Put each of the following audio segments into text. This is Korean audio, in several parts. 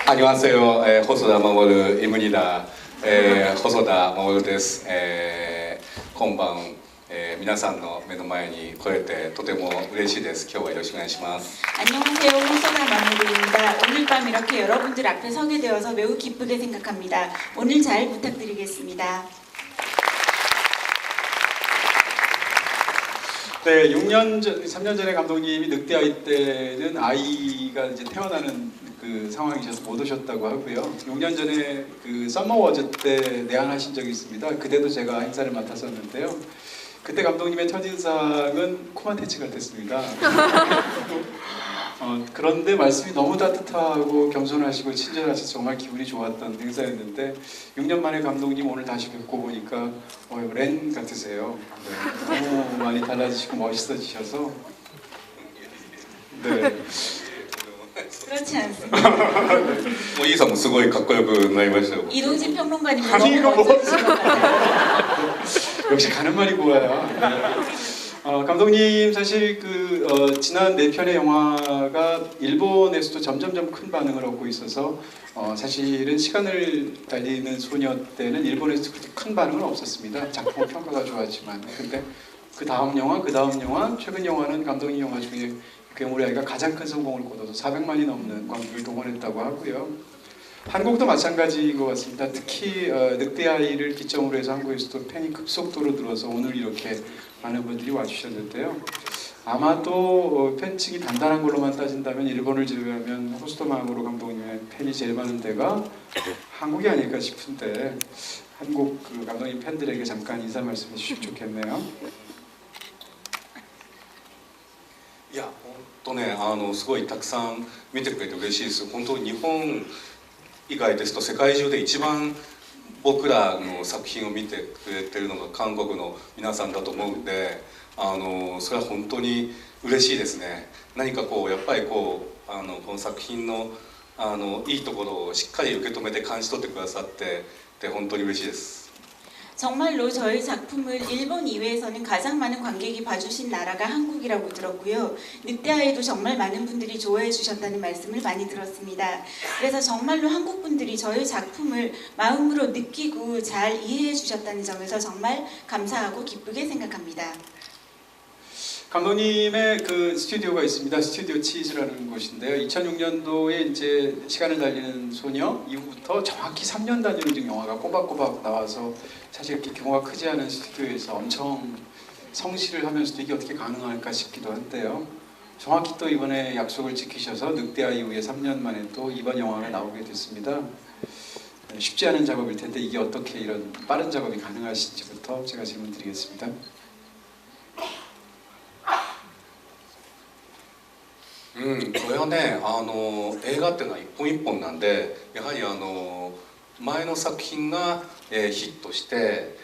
안녕하세요. 호소다 마모르 입니다. 호소다 마모르 です。今晩、皆さんの目の前に来れてとても嬉しいです。今日はよろしくお願いします。 안녕하세요. 호소다 마무리입니다. 오늘 밤 이렇게 여러분들 앞에 서게 되어서 매우 기쁘게 생각합니다. 오늘 잘 부탁드리겠습니다. 네, 3년 전에 감독님이 늑대아이 때는 아이가 이제 태어나는 그 상황이셔서 못 오셨다고 하고요. 6년 전에 그 서머워즈 때 내한하신 적이 있습니다. 그때도 제가 행사를 맡았었는데요. 그때 감독님의 첫인상은 코만테치 같았습니다. 그런데 말씀이 너무 따뜻하고 겸손하시고 친절하셔서 정말 기분이 좋았던 행사였는데 6년 만에 감독님 오늘 다시 뵙고 보니까 렌 같으세요. 네, 너무 많이 달라지시고 멋있어지셔서 네. 그렇지 않습니다. もうイーさんもすごいかっこよくなりましたよ。 이동진 평론가님 아니, 이거 너무 뭐. 멋져주신 것 같아요. 역시 가는 말이 고와요. 네. 감독님 사실 지난 4편의 영화가 일본에서도 점점점 큰 반응을 얻고 있어서 사실은 시간을 달리는 소녀 때는 일본에서 그렇게 큰 반응은 없었습니다. 작품 평가가 좋았지만 근데 그 다음 영화, 최근 영화는 감독님 영화 중에 괴물의 아이가 가장 큰 성공을 거둬서 400만이 넘는 관객을 동원했다고 하고요. 한국도 마찬가지인 것 같습니다. 특히 늑대아이를 기점으로 해서 한국에서도 팬이 급속도로 늘어서 오늘 이렇게 많은 분들이 와주셨는데요. 아마도 팬층이 단단한 걸로만 따진다면 일본을 제외하면 호소다 마모루 감독님의 팬이 제일 많은 데가 한국이 아닐까 싶은데 한국 감독님 팬들에게 잠깐 인사 말씀해 주시면 좋겠네요. いや、本当ね、すごいたくさん見てくれて嬉しいです。本当日本以外ですと世界中で一番僕らの作品を見てくれてるのが韓国の皆さんだと思うので、それは本当に嬉しいですね。何かやっぱりこの作品のいいところをしっかり受け止めて感じ取ってくださって本当に嬉しいです。 정말로 저희 작품을 일본 이외에서는 가장 많은 관객이 봐주신 나라가 한국이라고 들었고요. 늑대아이도 정말 많은 분들이 좋아해 주셨다는 말씀을 많이 들었습니다. 그래서 정말로 한국 분들이 저희 작품을 마음으로 느끼고 잘 이해해 주셨다는 점에서 정말 감사하고 기쁘게 생각합니다. 감독님의 그 스튜디오가 있습니다. 스튜디오 치즈라는 곳인데요. 2006년도에 이제 시간을 달리는 소녀 이후부터 정확히 3년 단위로 지금 영화가 꼬박꼬박 나와서 사실 이렇게 규모가 크지 않은 스튜디오에서 엄청 성실을 하면서도 이게 어떻게 가능할까 싶기도 한데요. 정확히 또 이번에 약속을 지키셔서 늑대아이 이후에 3년 만에 또 이번 영화가 나오게 됐습니다. 쉽지 않은 작업일 텐데 이게 어떻게 이런 빠른 작업이 가능하신지부터 제가 질문 드리겠습니다. これはね、映画っていうのは一本一本なんで、やはり前の作品が、ヒットして、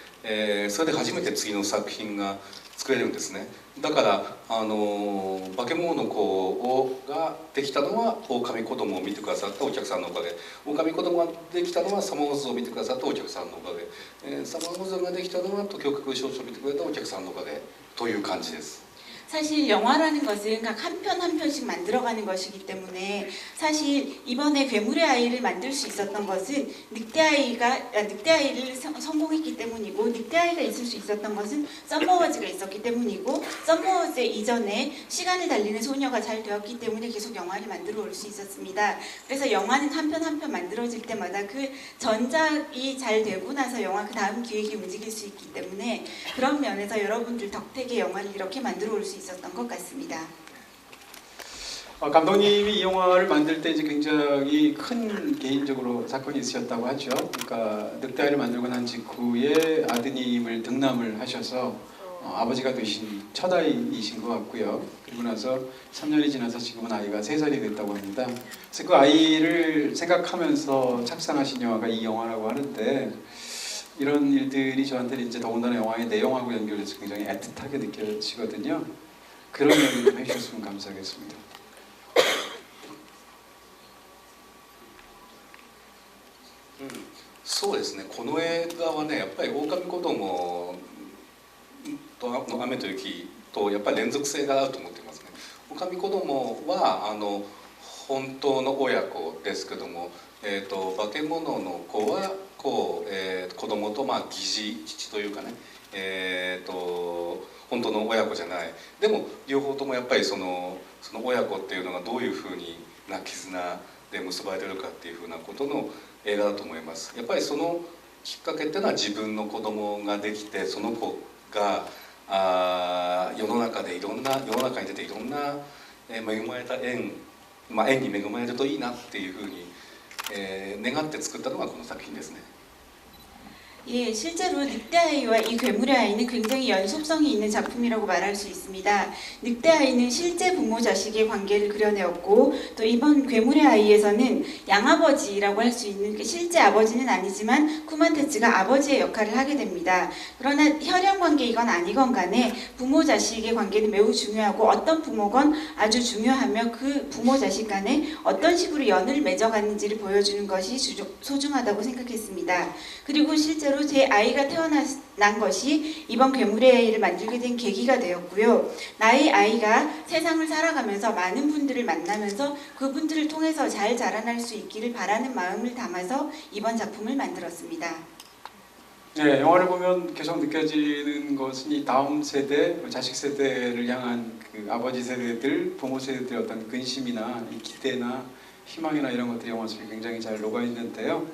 それで初めて次の作品が作れるんですね。だから化け物の子ができたのは狼子供を見てくださったお客さんのおかげ、狼子供ができたのはサマーウォーズを見てくださったお客さんのおかげ、サマーウォーズができたのは東京国少女を見てくれたお客さんのおかげという感じです。 사실 영화라는 것은 각 한 편 한 편씩 만들어가는 것이기 때문에 사실 이번에 괴물의 아이를 만들 수 있었던 것은 늑대아이를 성공했기 때문이고 늑대아이가 있을 수 있었던 것은 썸머워즈가 있었기 때문이고 썸머워즈 이전에 시간을 달리는 소녀가 잘 되었기 때문에 계속 영화를 만들어 올 수 있었습니다. 그래서 영화는 한 편 한 편 만들어질 때마다 그 전작이 잘 되고 나서 영화 그 다음 기획이 움직일 수 있기 때문에 그런 면에서 여러분들 덕택에 영화를 이렇게 만들어 올 수 있었던 것 같습니다. 감독님이 이 영화를 만들 때 이제 굉장히 큰 개인적으로 사건이 있으셨다고 하죠. 그러니까 늑대아이를 만들고 난 직후에 아드님을 등남을 하셔서 아버지가 되신 첫 아이이신 것 같고요. 그리고 나서 3년이 지나서 지금은 아이가 3살이 됐다고 합니다. 그래서 그 아이를 생각하면서 착상하신 영화가 이 영화라고 하는데 이런 일들이 저한테는 이제 더군다나 영화의 내용하고 연결돼서 굉장히 애틋하게 느껴지거든요. 그런 얘기 좀 해주셨으면 감사하겠습니다. そうですね。この映画はね、やっぱり狼子供との雨と雪とやっぱり連続性があると思っていますね。狼子供は本当の親子ですけども、化け物の子はこう、子供と疑似父というかね、本当の親子じゃない。でも両方ともやっぱりその親子っていうのがどういうふうな絆で結ばれてるかっていうふうなことの映画だと思います。やっぱりそのきっかけっていうのは自分の子供ができて、その子が世の中で世の中に出ていろんな恵まれた縁に恵まれるといいなっていうふうに、願って作ったのがこの作品ですね。 예, 실제로 늑대아이와 이 괴물의 아이는 굉장히 연속성이 있는 작품이라고 말할 수 있습니다. 늑대아이는 실제 부모 자식의 관계를 그려내었고, 또 이번 괴물의 아이에서는 양아버지라고 할 수 있는 실제 아버지는 아니지만 쿠만테츠가 아버지의 역할을 하게 됩니다. 그러나 혈연 관계이건 아니건 간에 부모 자식의 관계는 매우 중요하고, 어떤 부모건 아주 중요하며 그 부모 자식 간에 어떤 식으로 연을 맺어가는지를 보여주는 것이 소중하다고 생각했습니다. 그리고 실제로 제 아이가 태어난 것이 이번 괴물의 아이를 만들게 된 계기가 되었고요. 나의 아이가 세상을 살아가면서 많은 분들을 만나면서 그분들을 통해서 잘 자라날 수 있기를 바라는 마음을 담아서 이번 작품을 만들었습니다. 네, 영화를 보면 계속 느껴지는 것은 이 다음 세대, 자식 세대를 향한 그 아버지 세대들, 부모 세대들의 어떤 근심이나 이 기대나 희망이나 이런 것들이 영화 속에 굉장히 잘 녹아 있는데요.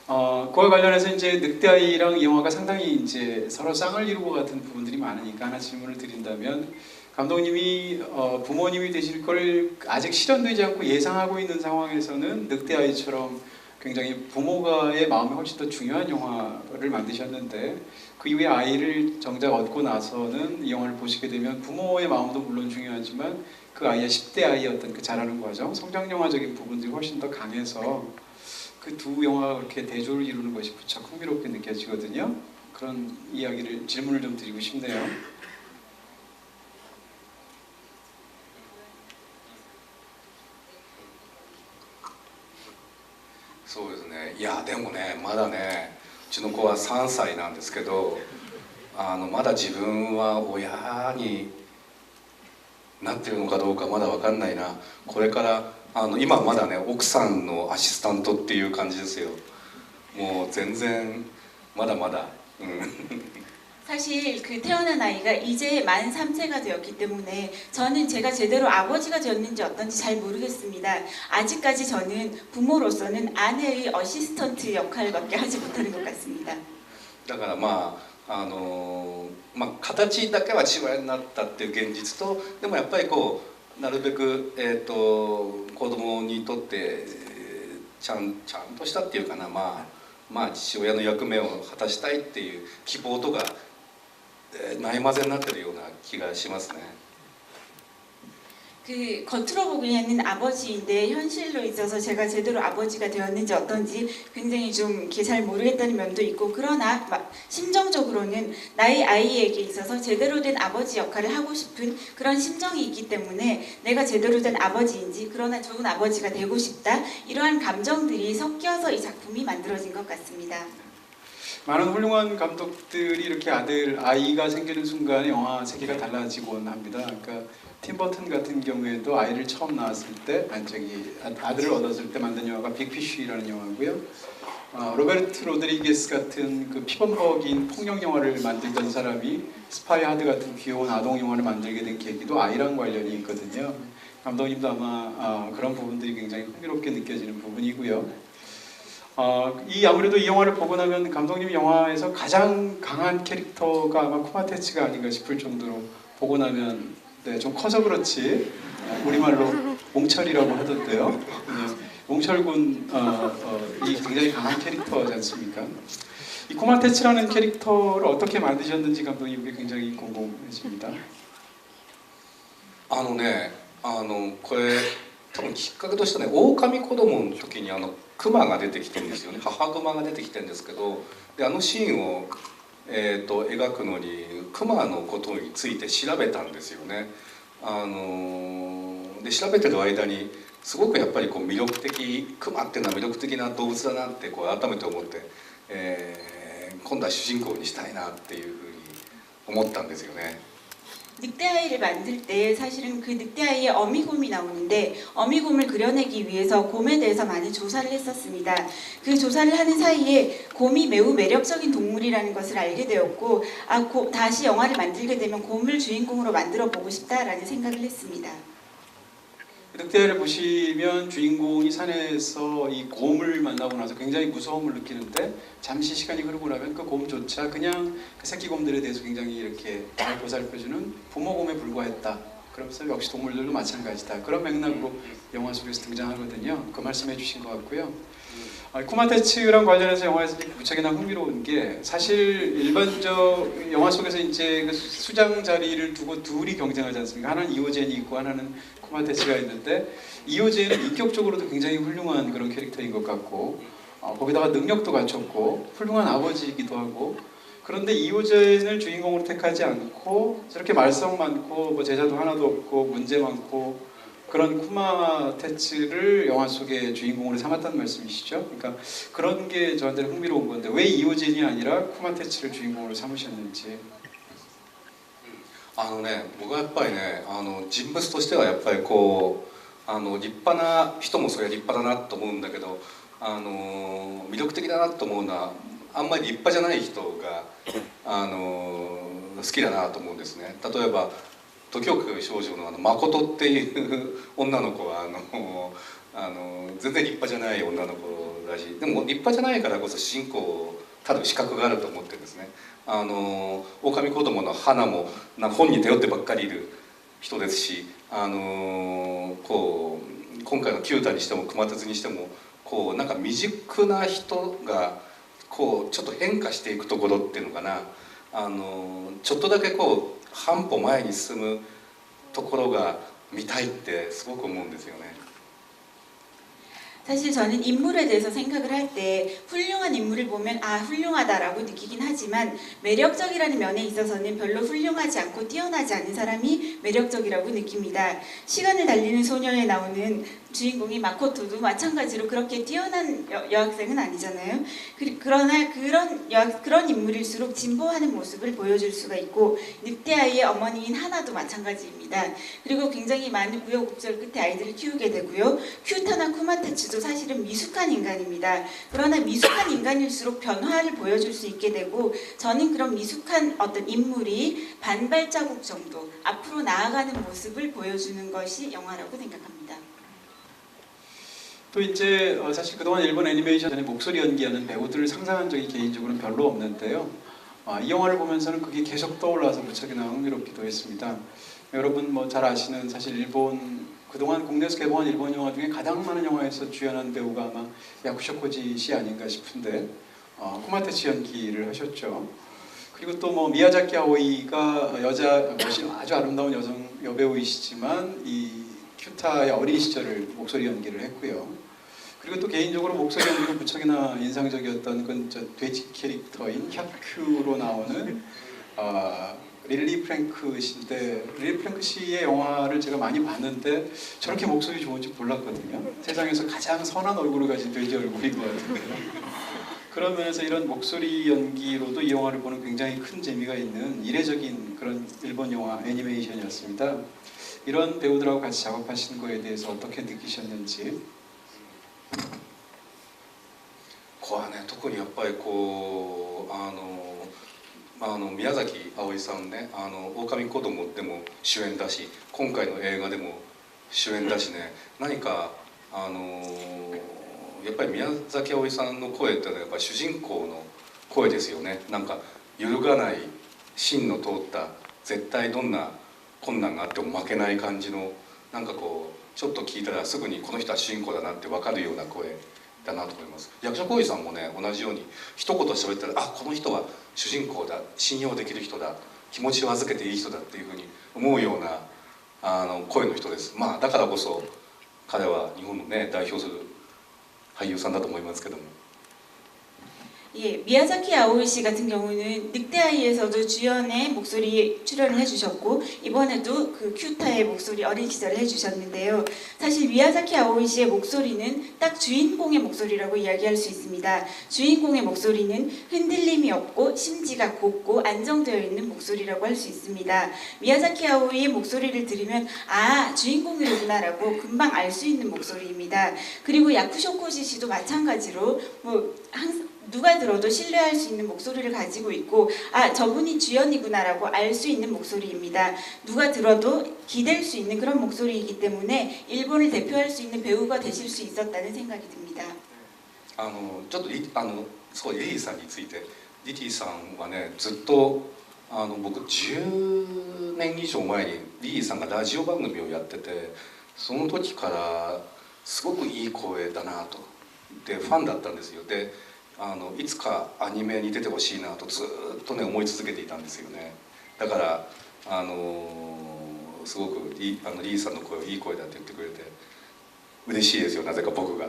그와 관련해서 이제 늑대아이랑 이 영화가 상당히 이제 서로 쌍을 이루고 같은 부분들이 많으니까 하나 질문을 드린다면, 감독님이 부모님이 되실 걸 아직 실현되지 않고 예상하고 있는 상황에서는 늑대아이처럼 굉장히 부모가의 마음이 훨씬 더 중요한 영화를 만드셨는데, 그 이후에 아이를 정작 얻고 나서는 이 영화를 보시게 되면 부모의 마음도 물론 중요하지만 그 아이의 10대 아이의 어떤 그 자라는 과정, 성장 영화적인 부분들이 훨씬 더 강해서 그 두 영화가 그렇게 대조를 이루는 것이 무척 흥미롭게 느껴지거든요. 그런 질문을 좀 드리고 싶네요. そうですね。いやでもね、まだね、うちの子は3歳なんですけど、まだ自分は親になってるのかどうかまだ分かんないな。これから今まだね、奥さんのアシスタントっていう感じですよ。もう全然まだまだ。사실 그 태어난 아이가 이제 만 3세가 되었기 때문에 저는 제가 제대로 아버지가 되었는지 어떤지 잘 모르겠습니다. 아직까지 저는 부모로서는 아내의 어시스턴트 역할밖에 하지 못하는 것 같습니다. だから形だけは父親になったっていう現実と、でもやっぱりこうなるべく、子供にとってちゃんとしたっていうかな、父親の役目を果たしたいっていう希望とかないまぜになってるような気がしますね。 그 겉으로 보기에는 아버지인데 현실로 있어서 제가 제대로 아버지가 되었는지 어떤지 굉장히 좀 이렇게 잘 모르겠다는 면도 있고, 그러나 심정적으로는 나의 아이에게 있어서 제대로 된 아버지 역할을 하고 싶은 그런 심정이 있기 때문에 내가 제대로 된 아버지인지, 그러나 좋은 아버지가 되고 싶다, 이러한 감정들이 섞여서 이 작품이 만들어진 것 같습니다. 많은 훌륭한 감독들이 이렇게 아이가 생기는 순간에 영화 세계가 달라지곤 합니다. 그러니까 팀 버튼 같은 경우에도 아이를 처음 낳았을 때, 아들을 얻었을 때 만든 영화가 빅피쉬라는 영화고요. 로베르트 로드리게스 같은 그 피범벅인 폭력 영화를 만들던 사람이 스파이 하드 같은 귀여운 아동 영화를 만들게 된 계기도 아이랑 관련이 있거든요. 감독님도 아마 그런 부분들이 굉장히 흥미롭게 느껴지는 부분이고요. 아무래도 이 영화를 보고 나면 감독님이 영화에서 가장 강한 캐릭터가 아마 쿠마테츠가 아닌가 싶을 정도로, 보고 나면 좀 커서 그렇지 우리말로 몽철이라고 하던데요. 몽철군 이 굉장히 강한 캐릭터지 않습니까? 이 쿠마테츠라는 캐릭터를 어떻게 만드셨는지 감독님께 굉장히 궁금해집니다. これ多分きっかけとしてね、狼子供の時にクマが出てきてるんですよね。母クマが出てきてるんですけど、でシーンを、描くのにクマのことについて調べたんですよね。で調べてる間にすごくやっぱりこう魅力的、クマっていうのは魅力的な動物だなってこう改めて思って、今度は主人公にしたいなっていうふうに思ったんですよね。 늑대아이를 만들 때 사실은 그 늑대아이의 어미곰이 나오는데 어미곰을 그려내기 위해서 곰에 대해서 많은 조사를 했었습니다. 그 조사를 하는 사이에 곰이 매우 매력적인 동물이라는 것을 알게 되었고 다시 영화를 만들게 되면 곰을 주인공으로 만들어 보고 싶다라는 생각을 했습니다. 늑대를 보시면 주인공이 산에서 이 곰을 만나고 나서 굉장히 무서움을 느끼는데 잠시 시간이 흐르고 나면 그 곰조차 그냥 그 새끼 곰들에 대해서 굉장히 이렇게 잘 보살펴주는 부모 곰에 불과했다. 그러면서 역시 동물들도 마찬가지다. 그런 맥락으로 영화 속에서 등장하거든요. 그 말씀해 주신 것 같고요. 쿠마테츠랑 관련해서 영화에서 무척이나 흥미로운 게 사실 일반적 영화 속에서 이제 그 수장 자리를 두고 둘이 경쟁하지 않습니까? 하나는 이호젠이 있고 하나는 쿠마테츠가 있는데 이호젠은 인격적으로도 굉장히 훌륭한 그런 캐릭터인 것 같고 거기다가 능력도 갖췄고 훌륭한 아버지이기도 하고 그런데 이호젠을 주인공으로 택하지 않고 저렇게 말썽 많고 뭐 제자도 하나도 없고 문제 많고 그런 쿠마테츠를 영화 속의 주인공으로 삼았다는 말씀이시죠? 그러니까 그런 게 저한테는 흥미로운 건데 왜 이호진이 아니라 쿠마테츠를 주인공으로 삼으셨는지. 僕はやっぱりね人物としてはやっぱりこう立派な人もそれは立派だなと思うんだけど魅力的だなと思うのはあんまり立派じゃない人が好きだなと思うんですね。例えば時をかける少女の誠っていう女の子は全然立派じゃない女の子だしでも立派じゃないからこそ主人公をたる資格があると思ってるんですね。狼子供の花も本に頼ってばっかりいる人ですしこう今回の九太にしても熊徹にしてもこうなんか未熟な人がこうちょっと変化していくところっていうのかなちょっとだけこう半歩前に進むところが見たいってすごく思うんですよね。 사실 저는 인물에 대해서 생각을 할 때 훌륭한 인물을 보면 훌륭하다라고 느끼긴 하지만 매력적이라는 면에 있어서는 별로 훌륭하지 않고 뛰어나지 않은 사람이 매력적이라고 느낍니다. 시간을 달리는 소녀에 나오는 주인공이 마코토도 마찬가지로 그렇게 뛰어난 여학생은 아니잖아요. 그러나 그런 인물일수록 진보하는 모습을 보여줄 수가 있고 늑대아이의 어머니인 하나도 마찬가지입니다. 그리고 굉장히 많은 우여곡절 끝에 아이들을 키우게 되고요. 큐타나 쿠마테츠도 사실은 미숙한 인간입니다. 그러나 미숙한 인간일수록 변화를 보여줄 수 있게 되고 저는 그런 미숙한 어떤 인물이 반발자국 정도 앞으로 나아가는 모습을 보여주는 것이 영화라고 생각합니다. 또 이제 사실 그동안 일본 애니메이션에 목소리 연기하는 배우들을 상상한 적이 개인적으로는 별로 없는데요. 이 영화를 보면서는 그게 계속 떠올라서 무척이나 흥미롭기도 했습니다. 여러분 뭐 잘 아시는 사실 일본 그동안 국내에서 개봉한 일본 영화 중에 가장 많은 영화에서 주연한 배우가 아마 야쿠쇼 코지 씨 아닌가 싶은데 쿠마테츠 연기를 하셨죠. 그리고 또 뭐 미야자키 아오이가 아주 아름다운 여배우이시지만 이 큐타의 어린 시절을 목소리 연기를 했고요. 그리고 또 개인적으로 목소리 연기가 무척이나 인상적이었던 건 돼지 캐릭터인 혁큐로 나오는 릴리 프랭크 씨인데 릴리 프랭크 씨의 영화를 제가 많이 봤는데 저렇게 목소리 좋은지 몰랐거든요. 세상에서 가장 선한 얼굴을 가진 돼지 얼굴인 것 같은데요. 그런 면에서 이런 목소리 연기로도 이 영화를 보는 굉장히 큰 재미가 있는 이례적인 그런 일본 영화 애니메이션이었습니다. 이런 배우들하고 같이 작업하시는 거에 대해서 어떻게 느끼셨는지. これはね特にやっぱりこう宮崎あおいさんね狼子供でも主演だし今回の映画でも主演だしね何かやっぱり宮崎あおいさんの声ってのはやっぱり主人公の声ですよね。なんか揺るがない芯の通った絶対どんな困難があっても負けない感じのなんかこうちょっと聞いたらすぐにこの人は主人公だなって分かるような声だなと思います。役所広司さんもね同じように一言喋ったらこの人は主人公だ信用できる人だ気持ちを預けていい人だっていうふうに思うような声の人です。だからこそ彼は日本のね代表する俳優さんだと思いますけども。 예, 미야자키 아오이 씨 같은 경우는 늑대아이에서도 주연의 목소리 출연을 해주셨고 이번에도 그 큐타의 목소리 어린 시절을 해주셨는데요. 사실 미야자키 아오이 씨의 목소리는 딱 주인공의 목소리라고 이야기할 수 있습니다. 주인공의 목소리는 흔들림이 없고 심지가 곱고 안정되어 있는 목소리라고 할 수 있습니다. 미야자키 아오이의 목소리를 들으면 아 주인공이구나라고 금방 알 수 있는 목소리입니다. 그리고 야쿠쇼코지 씨도 마찬가지로 뭐 항상 누가 들어도 신뢰할 수 있는 목소리를 가지고 있고 아 저분이 주연이구나라고 알 수 있는 목소리입니다. 누가 들어도 기댈 수 있는 그런 목소리이기 때문에 일본을 대표할 수 있는 배우가 되실 수 있었다는 생각이 듭니다. ちょっとそうリリーさんについてリリーさんはねずっと僕10年以上前にリリーさんがラジオ番組をやっててその時からすごくいい声だなとでファンだったんですよ。でいつかアニメに出てほしいなとずっとね思い続けていたんですよね。だからすごくリーさんの声いい声だって言ってくれて嬉しいですよ。なぜか僕が。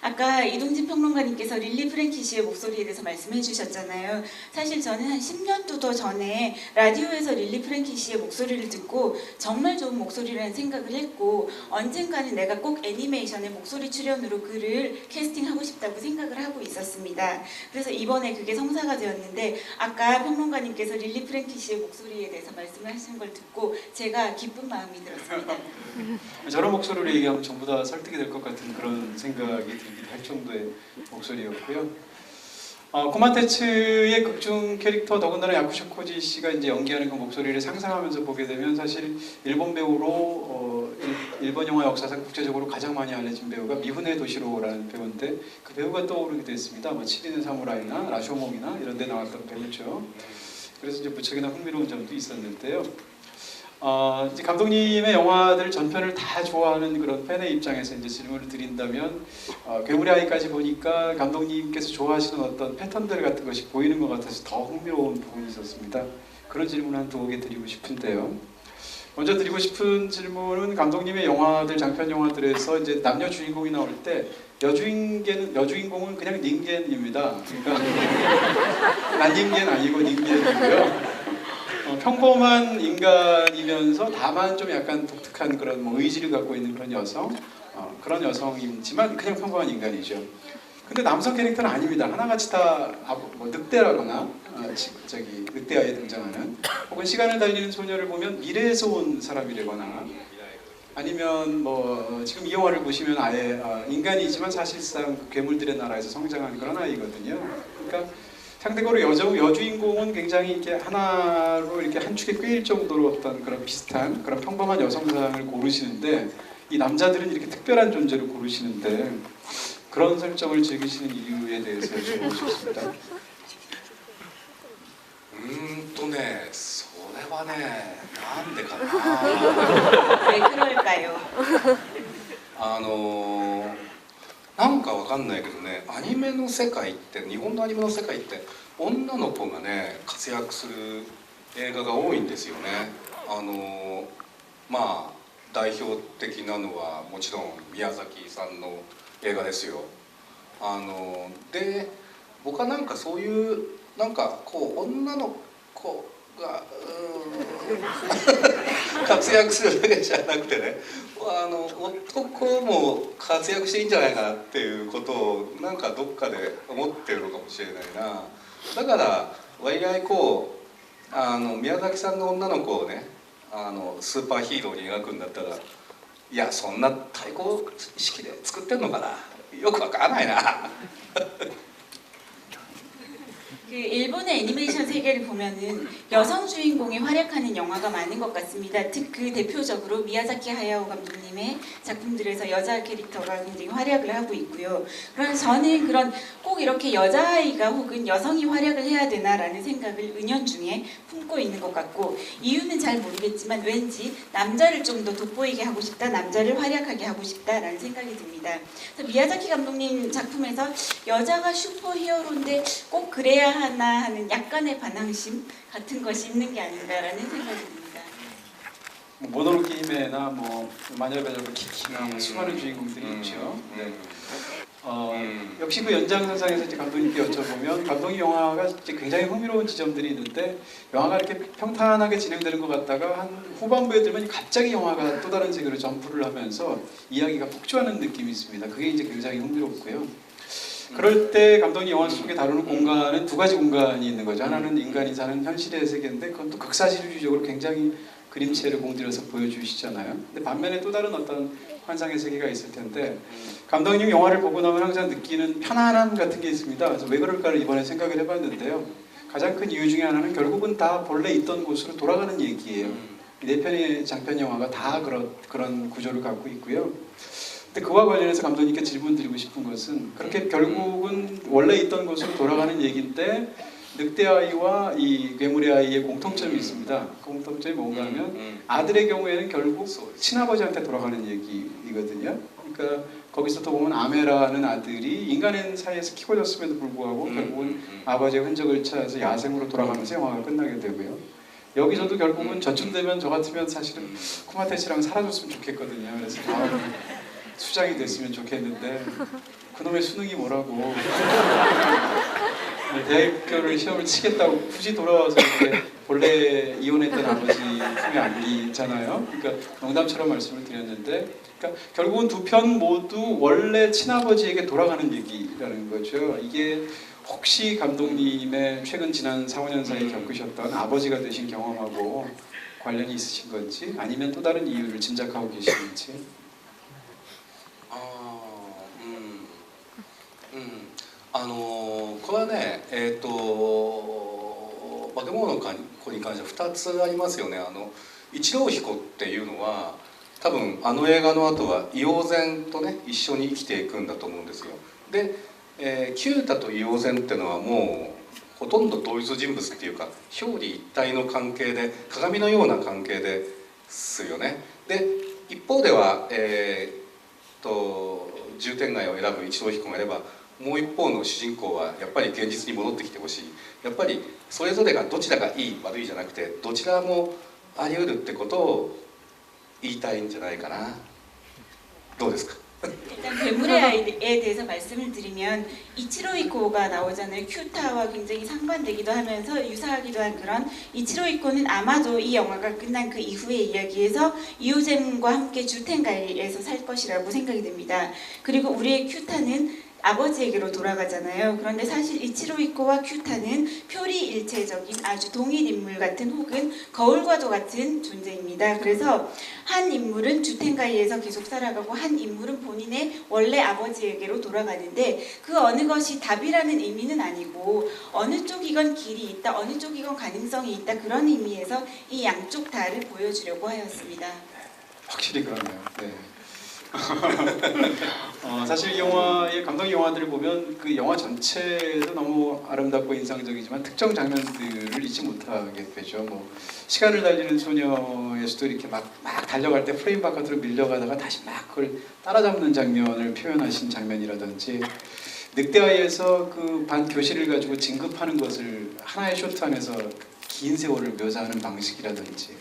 아까 이동진 평론가님께서 릴리 프랭키 씨의 목소리에 대해서 말씀해 주셨잖아요. 사실 저는 한 10년도 더 전에 라디오에서 릴리 프랭키 씨의 목소리를 듣고 정말 좋은 목소리라는 생각을 했고 언젠가는 내가 꼭 애니메이션에 목소리 출연으로 그를 캐스팅하고 싶다고 생각을 하고 있었습니다. 그래서 이번에 그게 성사가 되었는데 아까 평론가님께서 릴리 프랭키 씨의 목소리에 대해서 말씀을 하시는 걸 듣고 제가 기쁜 마음이 들었습니다. 저런 목소리로 얘기하면 전부 다 설득이 될 것 같은 그런 생각이 들기도 할 정도의 목소리였고요. 코마테츠의 극중 캐릭터 더군다나 야쿠쇼코지 씨가 이제 연기하는 그 목소리를 상상하면서 보게 되면 사실 일본 배우로 일본 영화 역사상 국제적으로 가장 많이 알려진 배우가 미후네 도시로라는 배우인데 그 배우가 떠오르게 됐습니다. 뭐 7인의 사무라이나 라쇼몽이나 이런 데 나왔던 배우죠. 그래서 이제 무척이나 흥미로운 점도 있었는데요. 이제 감독님의 영화들 전편을 다 좋아하는 그런 팬의 입장에서 이제 질문을 드린다면 괴물의 아이까지 보니까 감독님께서 좋아하시는 어떤 패턴들 같은 것이 보이는 것 같아서 더 흥미로운 부분이 있었습니다. 그런 질문 한 두어 개 드리고 싶은데요. 먼저 드리고 싶은 질문은 감독님의 영화들 장편 영화들에서 이제 남녀 주인공이 나올 때 여주인공은 그냥 닌겐입니다. 그러니까 난닌겐 아니고 닌겐이고요. 평범한 인간이면서 다만 좀 약간 독특한 그런 뭐 의지를 갖고 있는 그런 여성, 그런 여성이지만 그냥 평범한 인간이죠. 근데 남성 캐릭터는 아닙니다. 하나같이 다 뭐 늑대라거나 늑대아에 등장하는 혹은 시간을 달리는 소녀를 보면 미래에서 온 사람이라거나 아니면 뭐 지금 이 영화를 보시면 아예 인간이지만 사실상 괴물들의 나라에서 성장한 그런 아이거든요. 그러니까 상대적으로 여주인공은 굉장히 이렇게 하나로 이렇게 한 축에 꿰일 정도로 어떤 그런 비슷한 그런 평범한 여성상을 고르시는데 이 남자들은 이렇게 특별한 존재를 고르시는데 그런 설정을 즐기시는 이유에 대해서 여쭤보고 싶습니다. ねそれはねなんでかな 왜 그럴까요? なんかわかんないけどねアニメの世界って日本のアニメの世界って女の子がね活躍する映画が多いんですよね。まあ代表的なのはもちろん宮崎さんの映画ですよ。で僕はなんかそういうなんかこう女の子が活躍するだけじゃなくてね男も活躍していいんじゃないかなっていうことをなんかどっかで思ってるのかもしれないな。だから割合こう宮崎さんの女の子をねスーパーヒーローに描くんだったらいやそんな対抗意識で作ってんのかなよくわからないな。 그 일본의 애니메이션 세계를 보면은 여성 주인공이 활약하는 영화가 많은 것 같습니다. 그 대표적으로 미야자키 하야오 감독님의 작품들에서 여자 캐릭터가 굉장히 활약을 하고 있고요. 그래서 저는 그런 꼭 이렇게 여자아이가 혹은 여성이 활약을 해야 되나라는 생각을 은연중에 품고 있는 것 같고 이유는 잘 모르겠지만 왠지 남자를 좀 더 돋보이게 하고 싶다, 남자를 활약하게 하고 싶다라는 생각이 듭니다. 그래서 미야자키 감독님 작품에서 여자가 슈퍼히어로인데 꼭 그래야 하나 하는 약간의 반항심 같은 것이 있는 게 아닌가라는 생각이 듭니다. 모노노ke 히메나 뭐 마녀배자고 키키나 뭐 수많은 주인공들이 있죠. 네. 역시 그 연장선상에서 이제 감독님께 여쭤보면 감독이 영화가 이제 굉장히 흥미로운 지점들이 있는데 영화가 이렇게 평탄하게 진행되는 것 같다가 한 후반부에 들면 갑자기 영화가 또 다른 세계로 점프를 하면서 이야기가 폭주하는 느낌이 있습니다. 그게 이제 굉장히 흥미롭고요. 그럴 때 감독이 영화 속에 다루는 공간은 두 가지 공간이 있는 거죠. 하나는 인간이 사는 현실의 세계인데 그건 또 극사실주의적으로 굉장히 그림체를 공들여서 보여주시잖아요. 근데 반면에 또 다른 어떤 환상의 세계가 있을 텐데 감독님 영화를 보고 나면 항상 느끼는 편안함 같은 게 있습니다. 그래서 왜 그럴까를 이번에 생각을 해봤는데요. 가장 큰 이유 중에 하나는 결국은 다 본래 있던 곳으로 돌아가는 얘기예요. 네 편의 장편 영화가 다 그런 구조를 갖고 있고요. 근데 그와 관련해서 감독님께 질문 드리고 싶은 것은 그렇게 결국은 원래 있던 곳으로 돌아가는 얘기인데 늑대 아이와 이 괴물의 아이의 공통점이 있습니다. 공통점이 뭔가 하면 아들의 경우에는 결국 친아버지한테 돌아가는 얘기이거든요. 그러니까 거기서 또 보면 아메라는 아들이 인간의 사이에서 키워졌음에도 불구하고 결국은 아버지의 흔적을 찾아서 야생으로 돌아가면서 영화가 끝나게 되고요. 여기서도 결국은 저쯤 되면 저 같으면 사실은 쿠마테 씨랑 살아줬으면 좋겠거든요. 그래서 다음 수장이 됐으면 좋겠는데 그놈의 수능이 뭐라고 대학교를 시험을 치겠다고 굳이 돌아와서 이렇게 본래 이혼했던 아버지 품에 안기잖아요. 그러니까 농담처럼 말씀을 드렸는데 그러니까 결국은 두 편 모두 원래 친아버지에게 돌아가는 얘기라는 거죠. 이게 혹시 감독님의 최근 지난 4, 5년 사이에 겪으셨던 아버지가 되신 경험하고 관련이 있으신 건지 아니면 또 다른 이유를 짐작하고 계시는지. これはね、化け物の子に関しては2つありますよね。一郎彦っていうのは多分あの映画の後は硫黄然とね一緒に生きていくんだと思うんですよ。で、九太と硫黄然っていうのはもうほとんど同一人物っていうか表裏一体の関係で鏡のような関係ですよね。で一方では、重点街を選ぶ一郎彦がいればもう一方の主人公はやっぱり現実に戻ってきてほしい。やっぱりそれぞれがどちらがいい悪いじゃなくてどちらもあり得るってことを言いたいんじゃないかな。どうですか？ 일단 괴물의 아이에 대해서 말씀을 드리면 이치로이코가 나오잖아요. 큐타와 굉장히 상반되기도 하면서 유사하기도 한 그런 이치로이코는 아마도 이 영화가 끝난 그 이후의 이야기에서 이오젠과 함께 주텐가이에서 살 것이라고 생각이 됩니다. 그리고 우리의 큐타는 아버지에게로 돌아가잖아요. 그런데 사실 이치로이코와 큐타는 표리일체적인 아주 동일 인물 같은 혹은 거울과도 같은 존재입니다. 그래서 한 인물은 주텐가이에서 계속 살아가고 한 인물은 본인의 원래 아버지에게로 돌아가는데 그 어느 것이 답이라는 의미는 아니고 어느 쪽이건 길이 있다, 어느 쪽이건 가능성이 있다 그런 의미에서 이 양쪽 다를 보여주려고 하였습니다. 확실히 그러네요. 네. 사실 이 영화의 감독 영화들을 보면 그 영화 전체도 너무 아름답고 인상적이지만 특정 장면들을 잊지 못하게 되죠. 뭐 시간을 달리는 소녀에서도 이렇게 막 달려갈 때 프레임 바깥으로 밀려가다가 다시 막 그걸 따라잡는 장면을 표현하신 장면이라든지 늑대아이에서 그 반 교실을 가지고 진급하는 것을 하나의 쇼트 안에서 긴 세월을 묘사하는 방식이라든지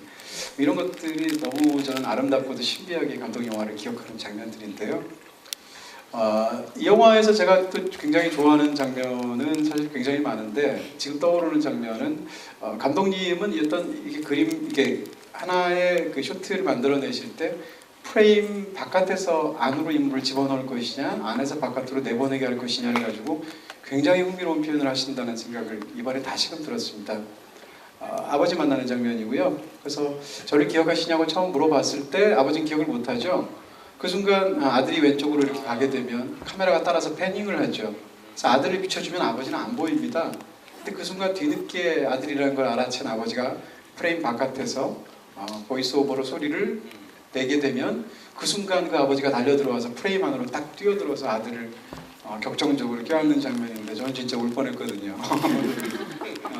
이런 것들이 너무 저는 아름답고도 신비하게 감독 영화를 기억하는 장면들인데요. 이 영화에서 제가 또 굉장히 좋아하는 장면은 사실 굉장히 많은데 지금 떠오르는 장면은 감독님은 어떤 이게 그림 이게 하나의 그 쇼트를 만들어내실 때 프레임 바깥에서 안으로 인물을 집어넣을 것이냐 안에서 바깥으로 내보내게 할 것이냐를 가지고 굉장히 흥미로운 표현을 하신다는 생각을 이번에 다시금 들었습니다. 아버지 만나는 장면이고요. 그래서 저를 기억하시냐고 처음 물어봤을 때 아버지는 기억을 못하죠. 그 순간 아들이 왼쪽으로 이렇게 가게 되면 카메라가 따라서 패닝을 하죠. 그래서 아들을 비춰주면 아버지는 안 보입니다. 근데 그 순간 뒤늦게 아들이라는 걸 알아챈 아버지가 프레임 바깥에서 보이스 오버로 소리를 내게 되면 그 순간 그 아버지가 달려들어와서 프레임 안으로 딱 뛰어들어서 아들을 격정적으로 껴안는 장면인데 저는 진짜 울 뻔했거든요.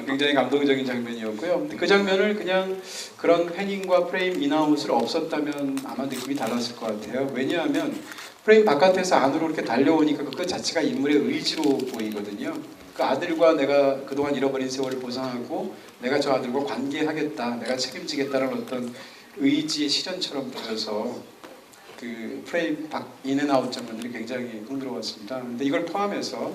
굉장히 감동적인 장면이었고요. 그 장면을 그냥 그런 패닝과 프레임 인아웃을 없었다면 아마 느낌이 달랐을 것 같아요. 왜냐하면 프레임 바깥에서 안으로 이렇게 달려오니까 그 자체가 인물의 의지로 보이거든요. 그 아들과 내가 그동안 잃어버린 세월을 보상하고 내가 저 아들과 관계하겠다, 내가 책임지겠다는 어떤 의지의 실현처럼 보여서 그 프레임 인앤아웃 장면들이 굉장히 흥미로웠습니다. 근데 이걸 포함해서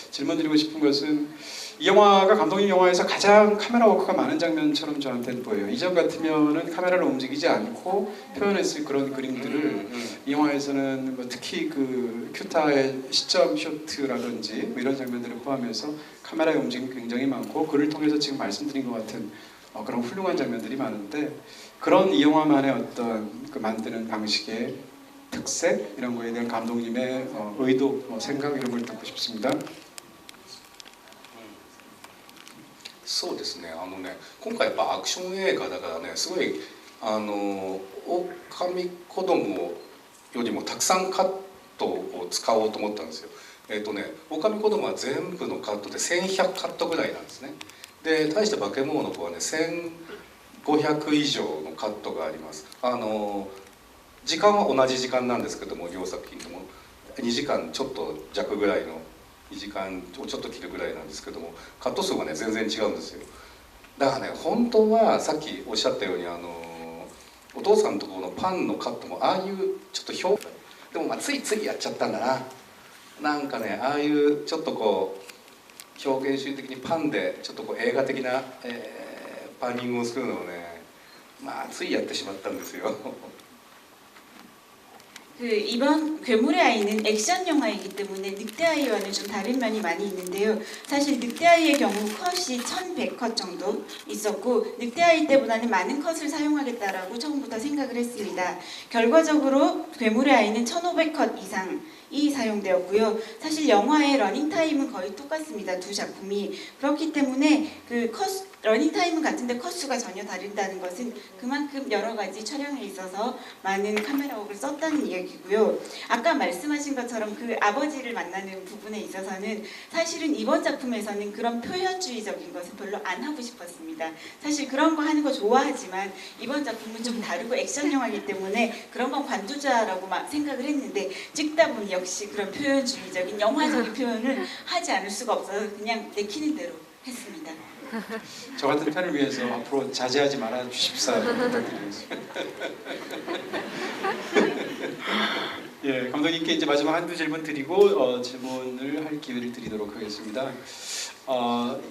질문 드리고 싶은 것은 이 영화가 감독님 영화에서 가장 카메라 워크가 많은 장면처럼 저한테는 보여요. 이전 같으면은 카메라를 움직이지 않고 표현했을 그런 그림들을 이 영화에서는 뭐 특히 그 큐타의 시점 쇼트라든지 뭐 이런 장면들을 포함해서 카메라의 움직임이 굉장히 많고 그를 통해서 지금 말씀드린 것 같은 그런 훌륭한 장면들이 많은데 그런 이 영화만의 어떤 그 만드는 방식의 특색 이런 거에 대한 감독님의 의도, 생각 이런 걸 듣고 싶습니다. そうですね、今回やっぱアクション映画だからね、すごい狼子供よりもたくさんカットを使おうと思ったんですよ。狼子供は全部のカットで1100カットぐらいなんですね。で対して化け物の子はね1500以上のカットがあります。時間は同じ時間なんですけども、両作品とも2時間ちょっと弱ぐらいの2時間をちょっと切るぐらいなんですけども、カット数がね全然違うんですよ。だからね、本当はさっきおっしゃったようにお父さんのところのパンのカットもああいうちょっと表でもついついやっちゃったんだな。なんかね、ああいうちょっとこう表現主義的にパンでちょっとこう映画的な、パンニングをするのをね、ついやってしまったんですよ。 이번 괴물의 아이는 액션 영화이기 때문에 늑대아이와는 좀 다른 면이 많이 있는데요. 사실 늑대아이의 경우 컷이 1100컷 정도 있었고 늑대아이 때보다는 많은 컷을 사용하겠다라고 처음부터 생각을 했습니다. 결과적으로 괴물의 아이는 1500컷 이상이 사용되었고요. 사실 영화의 러닝타임은 거의 똑같습니다. 두 작품이. 그렇기 때문에 그 러닝타임은 같은데 컷수가 전혀 다른다는 것은 그만큼 여러 가지 촬영에 있어서 많은 카메라웍을 썼다는 이야기고요. 아까 말씀하신 것처럼 그 아버지를 만나는 부분에 있어서는 사실은 이번 작품에서는 그런 표현주의적인 것은 별로 안 하고 싶었습니다. 사실 그런 거 하는 거 좋아하지만 이번 작품은 좀 다르고 액션 영화이기 때문에 그런 건 관조자라고 막 생각을 했는데 찍다 보니 역시 그런 표현주의적인 영화적인 표현을 하지 않을 수가 없어서 그냥 내키는 대로 했습니다. 저 같은 팬을 위해서 앞으로 자제하지 말아 주십사 부탁드리겠습니다. 예, 감독님께 이제 마지막 한두 질문 드리고 질문을 할 기회를 드리도록 하겠습니다.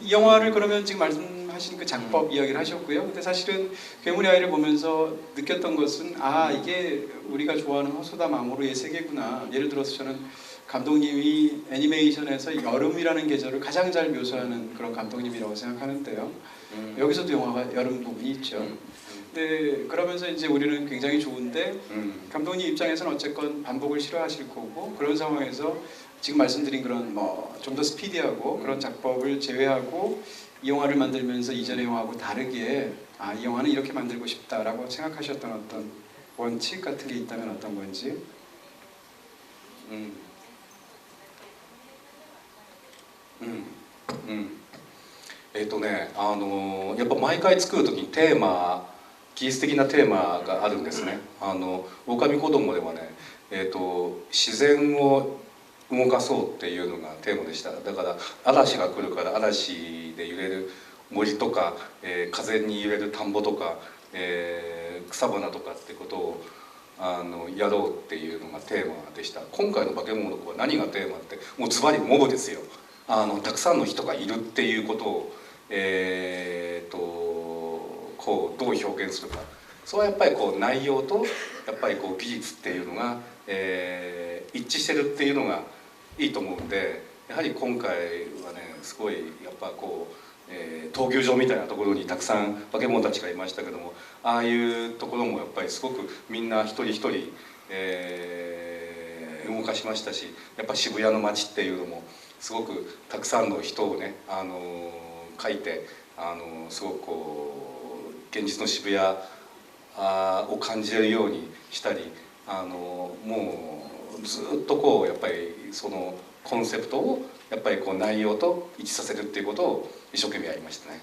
이 영화를 그러면 지금 말씀하신 그 작법 이야기를 하셨고요. 근데 사실은 괴물의 아이를 보면서 느꼈던 것은 이게 우리가 좋아하는 호소다 마모루의 세계구나. 예를 들어서 저는 감독님이 애니메이션에서 여름이라는 계절을 가장 잘 묘사하는 그런 감독님이라고 생각하는데요. 여기서도 영화가 여름 부분이 있죠. 네, 그러면서 이제 우리는 굉장히 좋은데 감독님 입장에서는 어쨌건 반복을 싫어하실 거고 그런 상황에서 지금 말씀드린 그런 좀 더 스피디하고 그런 작법을 제외하고 이 영화를 만들면서 이전의 영화하고 다르게 이 영화는 이렇게 만들고 싶다라고 생각하셨던 어떤 원칙 같은 게 있다면 어떤 건지. やっぱ毎回作る時にテーマ、技術的なテーマがあるんですね。狼子供ではね、自然を動かそうっていうのがテーマでした。だから嵐が来るから嵐で揺れる森とか、風に揺れる田んぼとか、草花とかってことをやろうっていうのがテーマでした。今回の化け物の子は何がテーマって、もうズバリモブですよ。たくさんの人がいるっていうことを、こうどう表現するか。それはやっぱりこう内容とやっぱりこう技術っていうのが、一致してるっていうのがいいと思うんで、やはり今回はねすごいやっぱこう、闘牛場みたいなところにたくさん化け物たちがいましたけども、ああいうところもやっぱりすごくみんな一人一人、動かしましたし、やっぱ渋谷の街っていうのもすごくたくさんの人をね、描いてすごくこう現実の渋谷を感じれるようにしたり、もうずっとこうやっぱりそのコンセプトをやっぱりこう内容と一致させるっていうことを一生懸命やりましたね。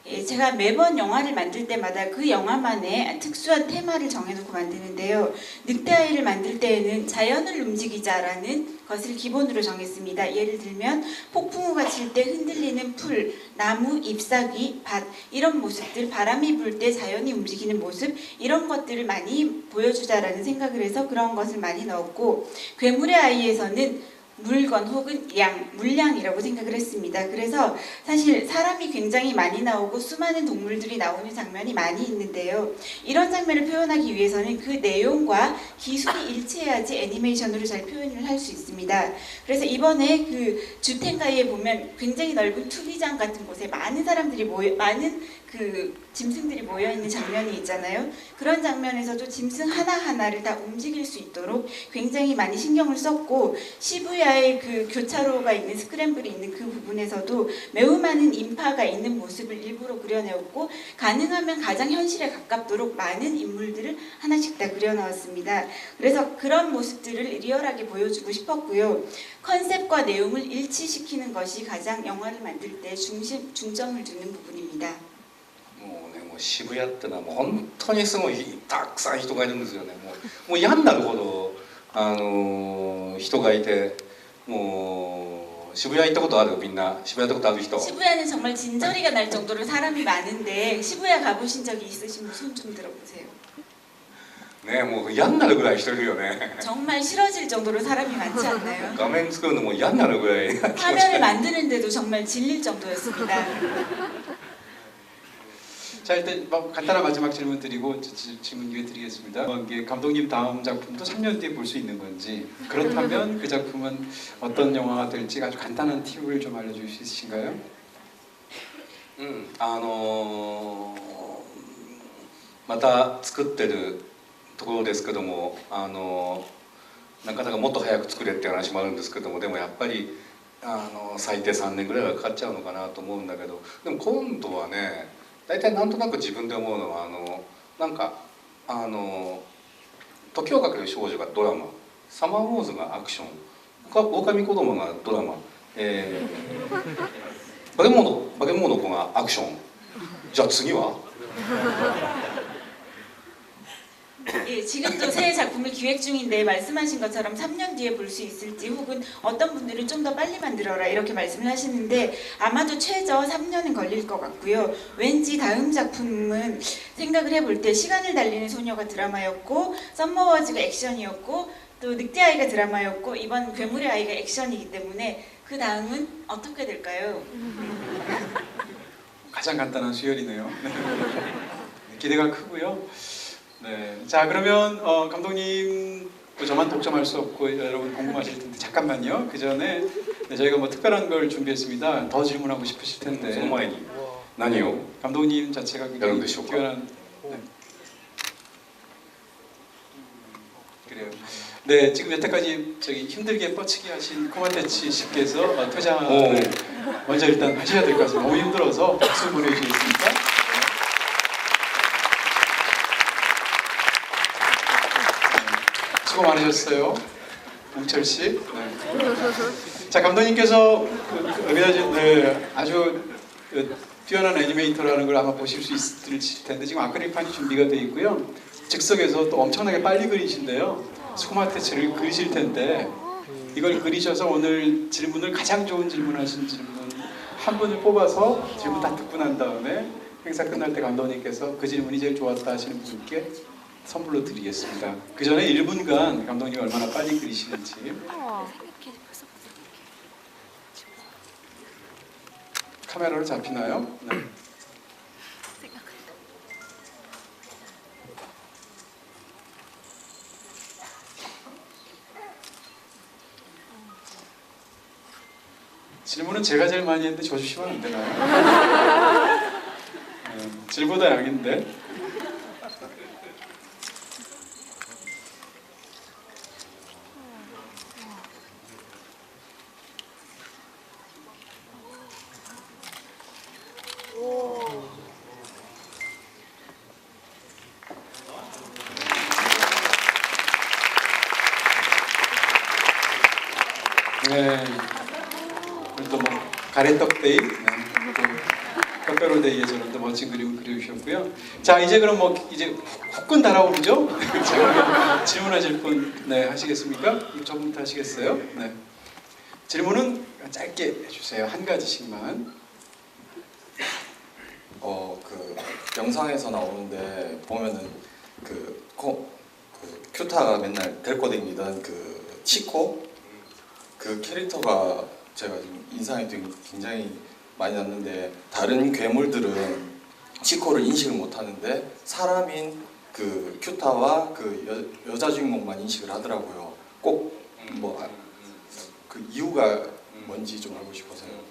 제가 매번 영화를 만들 때마다 그 영화만의 특수한 테마를 정해놓고 만드는데요. 늑대아이를 만들 때에는 자연을 움직이자라는 것을 기본으로 정했습니다. 예를 들면 폭풍우가 칠 때 흔들리는 풀, 나무, 잎사귀, 밭 이런 모습들, 바람이 불 때 자연이 움직이는 모습 이런 것들을 많이 보여주자라는 생각을 해서 그런 것을 많이 넣었고, 괴물의 아이에서는 물건 혹은 양, 물량이라고 생각을 했습니다. 그래서 사실 사람이 굉장히 많이 나오고 수많은 동물들이 나오는 장면이 많이 있는데요. 이런 장면을 표현하기 위해서는 그 내용과 기술이 일치해야지 애니메이션으로 잘 표현을 할 수 있습니다. 그래서 이번에 그 주텐가이에 보면 굉장히 넓은 투기장 같은 곳에 많은 사람들이 많은 그 짐승들이 모여 있는 장면이 있잖아요. 그런 장면에서도 짐승 하나하나를 다 움직일 수 있도록 굉장히 많이 신경을 썼고, 시부야의 그 교차로가 있는 스크램블이 있는 그 부분에서도 매우 많은 인파가 있는 모습을 일부러 그려내었고, 가능하면 가장 현실에 가깝도록 많은 인물들을 하나씩 다 그려넣었습니다. 그래서 그런 모습들을 리얼하게 보여주고 싶었고요. 컨셉과 내용을 일치시키는 것이 가장 영화를 만들 때 중점을 두는 부분입니다. もうね、もう渋谷ってのはもう本当にすごいたくさん人がいるんですよね。もう嫌になるほど、人がいて、もう渋谷行ったことある？みんな渋谷行ったことある人？ 시부야는 정말 진저리가 날 정도로 사람이 많은데 시부야 가보신 적이 있으신 분 손 좀 들어보세요. ね、もう嫌になるぐらい人いるよね。 정말 싫어질 정도로 사람이 많지 않나요? 画面作るのも嫌になるぐらい気持ち 화면을 만드는데도 정말 질릴 정도였습니다. 자, 일단 간단한 마지막 질문 드리고 질문 기회 드리겠습니다. 이게 감독님 다음 작품도 3년 뒤에 볼 수 있는 건지, 그렇다면 그 작품은 어떤 영화가 될지 아주 간단한 팁을 좀 알려주실 수 있으신가요? また作ってるところですけども、なかなかもっと早く作れって話もあるんですけども、でもやっぱり最低3年ぐらいはかかっちゃうのかなと思うんだけど、でも今度はね、大体なんとなく自分で思うのはなんか時をかける少女がドラマ、サマーウォーズがアクション、狼子供がドラマ、化け物の子がアクション、じゃあ次は？ 예, 지금도 새 작품을 기획 중인데 말씀하신 것처럼 3년 뒤에 볼 수 있을지, 혹은 어떤 분들은 좀 더 빨리 만들어라 이렇게 말씀을 하시는데 아마도 최저 3년은 걸릴 것 같고요. 왠지 다음 작품은 생각을 해볼 때 시간을 달리는 소녀가 드라마였고, 썸머워즈가 액션이었고, 또 늑대아이가 드라마였고, 이번 괴물의 아이가 액션이기 때문에 그 다음은 어떻게 될까요? 가장 간단한 수열이네요. 기대가 크고요. 네, 자 그러면 감독님 저만 독점할 수 없고 여러분 궁금하실 텐데 잠깐만요. 그 전에 저희가 뭐 특별한 걸 준비했습니다. 더 질문하고 싶으실 その 텐데 前に何を？ 감독님 자체가 굉장히 여러분들 뛰어난. 네. 그래요. 네, 지금 여태까지 저기 힘들게 뻗치기 하신 코마테치 씨께서 퇴장을 먼저 일단 하셔야 될 것 같습니다. 너무 힘들어서 박수 보내주시겠습니까? 수고 많으셨어요, 웅철 씨. 네. 자, 감독님께서 아주 뛰어난 애니메이터라는 걸 아마 보실 수 있을 텐데 지금 아크릴판이 준비가 되어 있고요. 즉석에서 또 엄청나게 빨리 그리신데요. 스코마테치를 그리실 텐데 이걸 그리셔서 오늘 질문을 가장 좋은 질문하신 질문 한 분을 뽑아서 질문 다 듣고 난 다음에 행사 끝날 때 감독님께서 그 질문이 제일 좋았다 하시는 분께 선물로 드리겠습니다. 그 전에 1분간 감독님이 얼마나 빨리 그리시는지. 카메라로 잡히나요? 네. 질문은 제가 제일 많이 했는데 저 주시면 안 되나요? 질보다 약인데. 네. 오늘도 뭐 가래떡데이. 네. 페페로데이에 저런데 멋진 그림을 그려주셨고요. 자, 이제 그럼 뭐 이제 후끈 달아오르죠? 제가 질문하실 분, 네, 하시겠습니까? 저분부터 하시겠어요? 네. 질문은 짧게 해주세요. 한 가지씩만. 그 영상에서 나오는데 보면은 큐타가 맨날 데리고 다니던 그 치코 그 캐릭터가 제가 좀 인상이 굉장히 많이 났는데 다른 괴물들은 치코를 인식을 못 하는데 사람인 그 큐타와 그 여자 주인공만 인식을 하더라고요. 꼭 뭐 그 이유가 뭔지 좀 알고 싶어서요.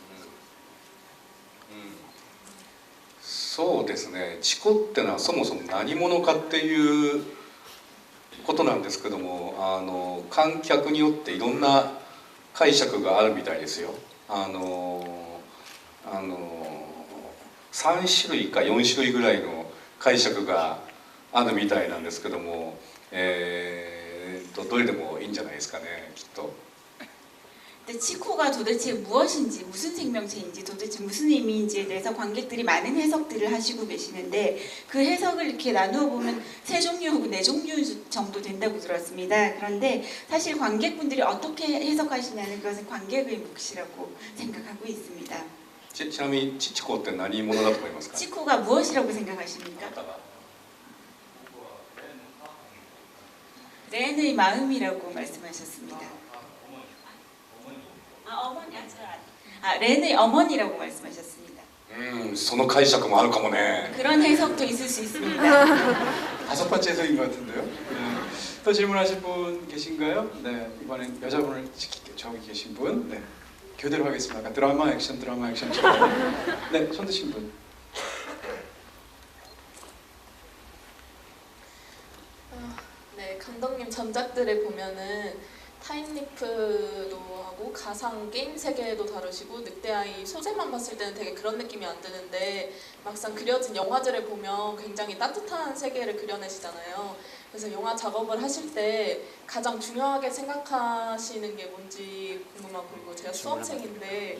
そうですね、チコってのはそもそも何者かっていうことなんですけども、観客によっていろんな解釈があるみたいですよ。3種類か4種類ぐらいの解釈があるみたいなんですけども、どれでもいいんじゃないですかね、きっと。 근데 치코가 도대체 무엇인지, 무슨 생명체인지, 도대체 무슨 의미인지에 대해서 관객들이 많은 해석들을 하시고 계시는데 그 해석을 이렇게 나누어 보면 3종류 혹은 4종류 정도 된다고 들었습니다. 그런데 사실 관객분들이 어떻게 해석하시냐는 것은 관객의 몫이라고 생각하고 있습니다. ちなみにチコって何者だと思いますか？ 치코가 무엇이라고 생각하십니까? 렌의 마음이라고 말씀하셨습니다. 렌의 어머니라고 말씀하셨습니다. その解釈もあるかもね。 그런 해석도 있을 수 있습니다. 5번째 해석인 것 같은데요. 네. 또 질문하실 분 계신가요? 네, 이번엔 여자분을 저기 계신 분. 네, 교대로 하겠습니다. 아까 드라마 액션처럼. 네, 손 드신 분. 네, 감독님 전작들을 보면은 타임리프도 하고 가상 게임 세계도 다루시고 늑대아이 소재만 봤을 때는 되게 그런 느낌이 안 드는데 막상 그려진 영화들을 보면 굉장히 따뜻한 세계를 그려내시잖아요. 그래서 영화 작업을 하실 때 가장 중요하게 생각하시는 게 뭔지 궁금하고, 그리고 제가 수험생인데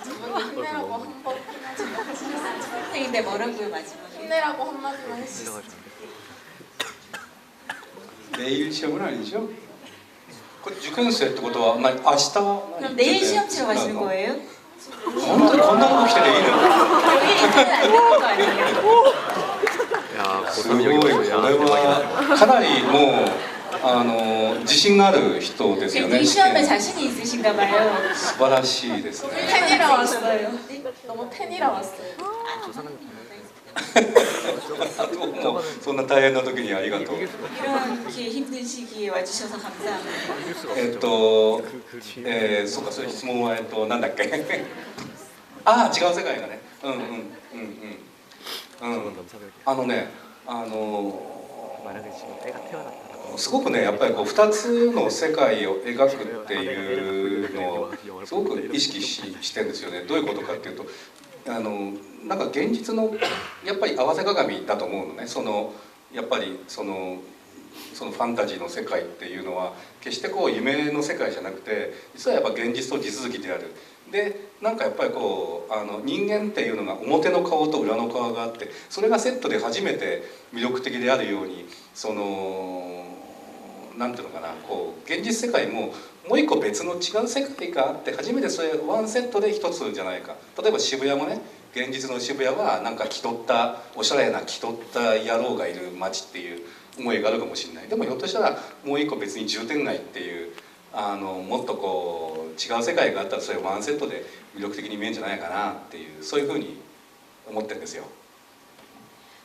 저분이 힘내라고 한번 수험생인데 뭐라고요 마지막에? 힘내라고 한마디만 할 수 있어요. 내일 시험은 아니죠? これ受験生ってことは、明日 그럼 내일 시험 치러 가시는 거예요? 本当にこんなこと来てていいの？ 여기 있으면 안 되는 거 아니에요? すごい、これはかなりもう自信がある人ですよね。 굉장히 시험에 자신이 있으신가 봐요. 素晴らしいですね。 팬이라 왔어요. 너무 팬이라 왔어요. もうそんな大変な時にありがとう。 이렇게 힘든 시기에 와주셔서 감사합니다. そうか、それ質問はなんだっけ？ああ、違う世界がね。すごくね、やっぱりこう2つの世界を描くっていうのをすごく意識してるんですよね。どういうことかっていうと、なんか現実のやっぱり合わせ鏡だと思うのね。やっぱりそのファンタジーの世界っていうのは決してこう夢の世界じゃなくて、実はやっぱ現実と地続きである。でなんかやっぱりこう人間っていうのが表の顔と裏の顔があって、それがセットで初めて魅力的であるように、なんていうのかな、こう現実世界ももう一個別の違う世界があって、初めてそれワンセットで一つじゃないか。例えば渋谷もね、現実の渋谷はなんか気取ったおしゃれな気取った野郎がいる街っていう思いがあるかもしれない。でもひょっとしたらもう一個別に重点街っていうもっとこう違う世界があったら、それワンセットで魅力的に見えるんじゃないかなっていう、そういうふうに思ってるんですよ。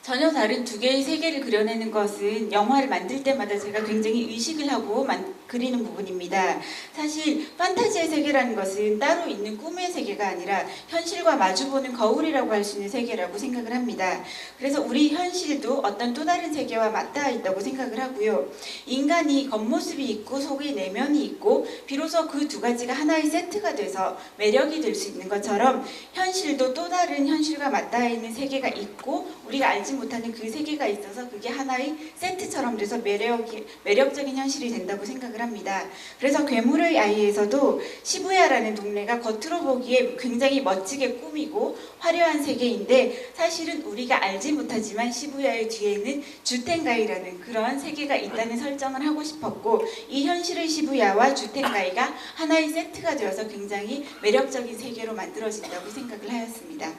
전혀 다른 두 개의 세계를 그려내는 것은 영화를 만들 때마다 제가 굉장히 의식을 하고 그리는 부분입니다. 사실 판타지의 세계라는 것은 따로 있는 꿈의 세계가 아니라 현실과 마주보는 거울이라고 할 수 있는 세계라고 생각을 합니다. 그래서 우리 현실도 어떤 또 다른 세계와 맞닿아 있다고 생각을 하고요. 인간이 겉모습이 있고 속의 내면이 있고, 비로소 그 두 가지가 하나의 세트가 돼서 매력이 될 수 있는 것처럼 현실도 또 다른 현실과 맞닿아 있는 세계가 있고, 우리가 알지 못하는 그 세계가 있어서 그게 하나의 세트처럼 돼서 매력적인 현실이 된다고 생각을 합니다. 그래서 괴물의 아이에서도 시부야라는 동네가 겉으로 보기에 굉장히 멋지게 꾸미고 화려한 세계인데 사실은 우리가 알지 못하지만 시부야의 뒤에는 주텐가이라는 그런 세계가 있다는 설정을 하고 싶었고 이 현실의 시부야와 주텐가이가 하나의 세트가 되어서 굉장히 매력적인 세계로 만들어진다고 생각을 하였습니다.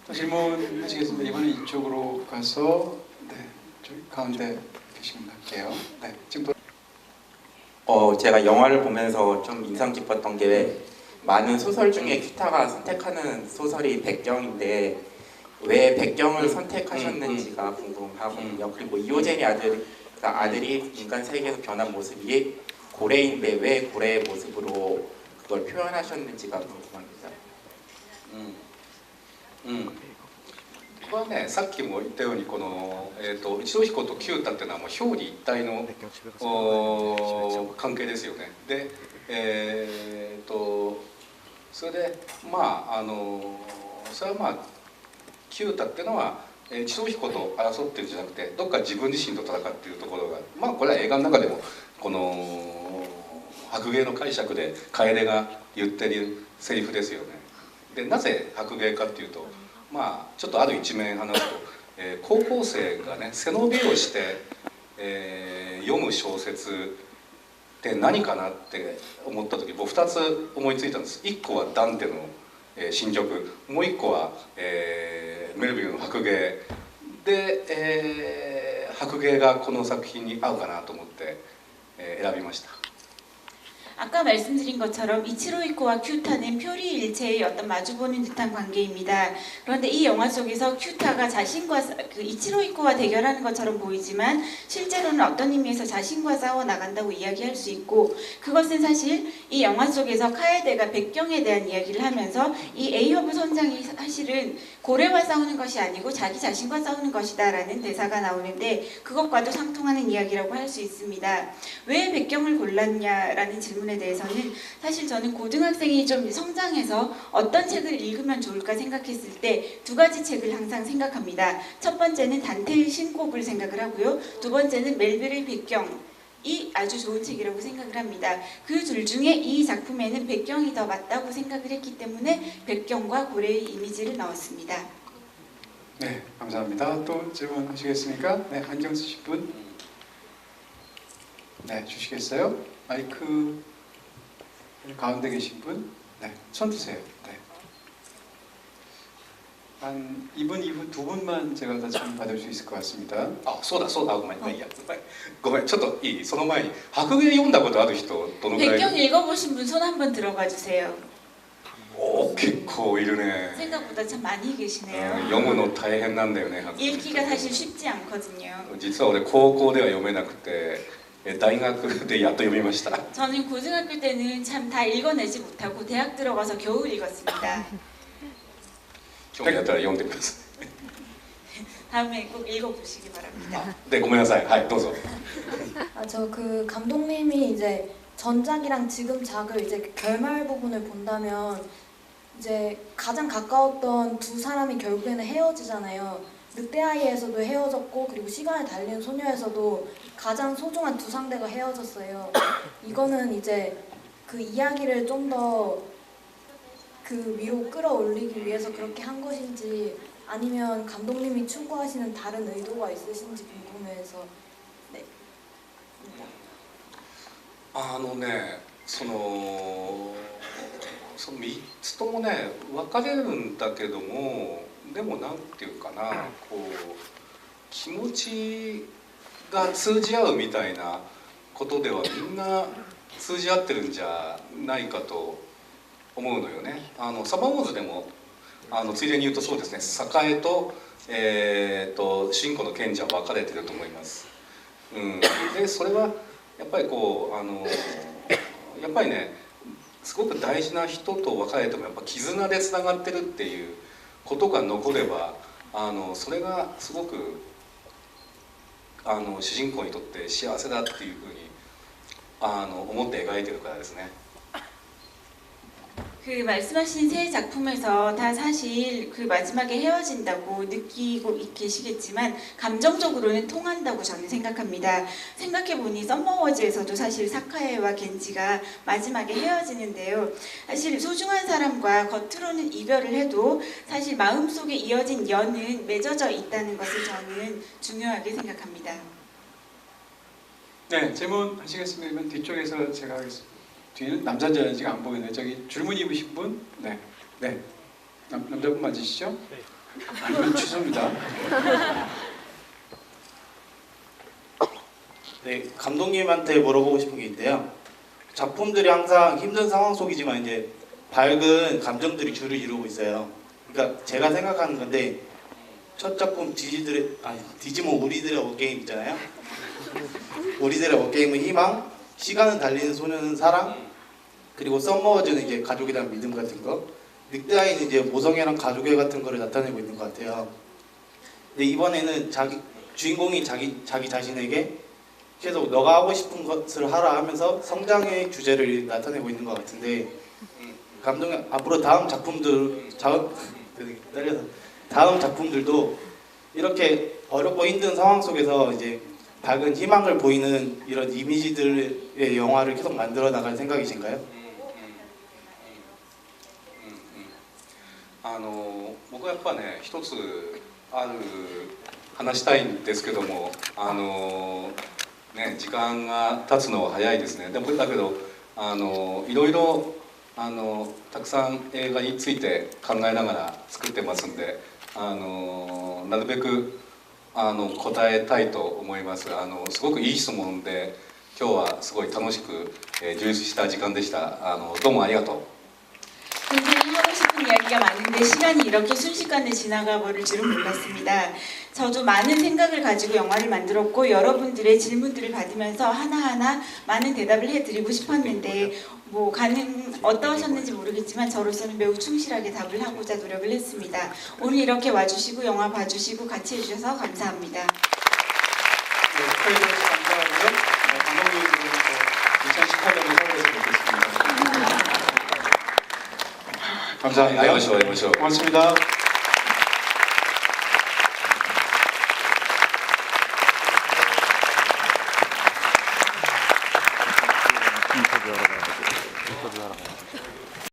또 질문하시겠습니다. 이번에 이쪽으로 가서 네, 저기 가운데 계신 분 할게요. 네, 지금 제가 영화를 보면서 좀 인상 깊었던 게 많은 소설 중에 큐타가 선택하는 소설이 백경인데 왜 백경을 선택하셨는지가 궁금하거든요. 그리고 이호젠이 아들이 인간 세계에서 변한 모습이 고래인데 왜 고래의 모습으로 그걸 표현하셨는지가 궁금합니다. これはね、さっきも言ったようにこの、一度彦と九太っていうのはもう表裏一体の関係ですよね。で、それでまあそれはまあ九太っていうのは一度彦と争ってるんじゃなくてどっか自分自身と戦っているところがまあこれは映画の中でもこの白芸の解釈で楓が言ってるセリフですよね。でなぜ白芸かっていうとまあちょっとある一面話すと、高校生がね背伸びをして、読む小説って何かなって思った時僕2つ思いついたんです。1個はダンテの、新曲もう1個は、メルビルの白芸で、白芸がこの作品に合うかなと思って、選びました。 아까 말씀드린 것처럼 이치로 이코와 큐타는 표리일체의 어떤 마주보는 듯한 관계입니다. 그런데 이 영화 속에서 큐타가 자신과 이치로 이코와 대결하는 것처럼 보이지만 실제로는 어떤 의미에서 자신과 싸워 나간다고 이야기할 수 있고 그것은 사실 이 영화 속에서 카에데가 백경에 대한 이야기를 하면서 이 에이허브 선장이 사실은 고래와 싸우는 것이 아니고 자기 자신과 싸우는 것이다라는 대사가 나오는데 그것과도 상통하는 이야기라고 할 수 있습니다. 왜 백경을 골랐냐라는 질문에 대해서는 사실 저는 고등학생이 좀 성장해서 어떤 책을 읽으면 좋을까 생각했을 때 두 가지 책을 항상 생각합니다. 첫 번째는 단테의 신곡을 생각을 하고요. 두 번째는 멜빌의 백경이 아주 좋은 책이라고 생각을 합니다. 그 둘 중에 이 작품에는 백경이 더 맞다고 생각을 했기 때문에 백경과 고래의 이미지를 넣었습니다. 네, 감사합니다. 또 질문하시겠습니까? 네, 안경 쓰실 분? 네, 주시겠어요? 마이크 가운데 계신 분? 네, 손 드세요. 네. 한 2분 이후 두 분만 제가 다 질문 받을 수 있을 것 같습니다. あ、そうだそうだ、ごめん、まあいいや。ごめん、ちょっといい？その前に白芸読んだことある人どのくらい？ 백경 읽어보신 분 손 한번 들어봐 주세요. お、結構いるね。 생각보다 참 많이 계시네요. 読むの大変なんだよね。白芸 읽기가 사실 쉽지 않거든요. 実は俺高校では読めなくて、大学でやっと読みました。 저는 고등학교 때는 참 다 읽어내지 못하고 대학 들어가서 겨우 읽었습니다. 興味あったら読んでくださ 다음에 꼭 읽어보시기 바랍니다. い。で、ごめんなさい。はい、どうぞ。 저 그 감독님이 이제 전작이랑 지금 작을 이제 결말 부분을 본다면 이제 가장 가까웠던 두 사람이 결국에는 헤어지잖아요. 늑대아이에서도 헤어졌고 그리고 시간을 달리는 소녀에서도 가장 소중한 두 상대가 헤어졌어요. 이거는 이제 그 이야기를 좀 더 그 위로 끌어올리기 위해서 그렇게 한 것인지 아니면 감독님이 추구하시는 다른 의도가 있으신지 궁금해서 네. その3つともね分かれるんだけどもでもなんていうかなこう気持ちが通じ合うみたいなことではみんな通じ合ってるんじゃないかと思うのよね。サバモーズでもついでに言うとそうですね栄と、信仰の賢者は分かれてると思います。でそれはやっぱりこうやっぱりねすごく大事な人と別れてもやっぱ絆でつながってるっていうことが残ればそれがすごく主人公にとって幸せだっていうふうに思って描いてるからですね。그 말씀하신 세 작품에서 다 사실 그 마지막에 헤어진다고 느끼고 계시겠지만 감정적으로는 통한다고 저는 생각합니다. 생각해보니 썸머워즈에서도 사실 사카에와 겐지가 마지막에 헤어지는데요. 사실 소중한 사람과 겉으로는 이별을 해도 사실 마음속에 이어진 연은 맺어져 있다는 것을 저는 중요하게 생각합니다. 네, 질문 하시겠습니까? 뒤쪽에서 제가 하겠습니다. 뒤에는 남자인지 여자인지가 안 보이네요. 저기 줄무늬 입으신 분? 네, 네. 남자분 맞으시죠? 아니면 취소입니다. 네, 감독님한테 물어보고 싶은 게 있는데요. 작품들이 항상 힘든 상황 속이지만 이제 밝은 감정들이 주를 이루고 있어요. 그러니까 제가 생각하는 건데 첫 작품 디지몬 우리들의 워게임 있잖아요. 우리들의 워게임은 희망, 시간은 달리는 소녀는 사랑, 그리고 썸머워즈는 이제 가족이란 믿음 같은 거, 늑대아이는 이제 모성애랑 가족애 같은 거를 나타내고 있는 것 같아요. 근데 이번에는 주인공이 자기 자신에게 계속 너가 하고 싶은 것을 하라 하면서 성장의 주제를 나타내고 있는 것 같은데 감독님 앞으로 다음 작품들도 이렇게 어렵고 힘든 상황 속에서 이제 밝은 희망을 보이는 이런 이미지들의 영화를 계속 만들어 나갈 생각이신가요? 僕はやっぱね一つ話したいんですけどもね時間が経つのは早いですね。だけどいろいろたくさん映画について考えながら作ってますんでなるべく答えたいと思います。すごくいい質問で今日はすごい楽しく充実した時間でした。どうもありがとう。 굉장히 하고 싶은 이야기가 많은데 시간이 이렇게 순식간에 지나가 버릴 줄은 몰랐습니다. 저도 많은 생각을 가지고 영화를 만들었고 여러분들의 질문들을 받으면서 하나하나 많은 대답을 해드리고 싶었는데 어떠셨는지 모르겠지만 저로서는 매우 충실하게 답을 하고자 노력을 했습니다. 오늘 이렇게 와주시고 영화 봐주시고 같이 해주셔서 감사합니다. 네, 축하해 주셔서 감사하고요. 감독님은 2018년에 서울에서 뵙겠습니다. 감사합니다.会いましょう会いましょう。 고맙습니다.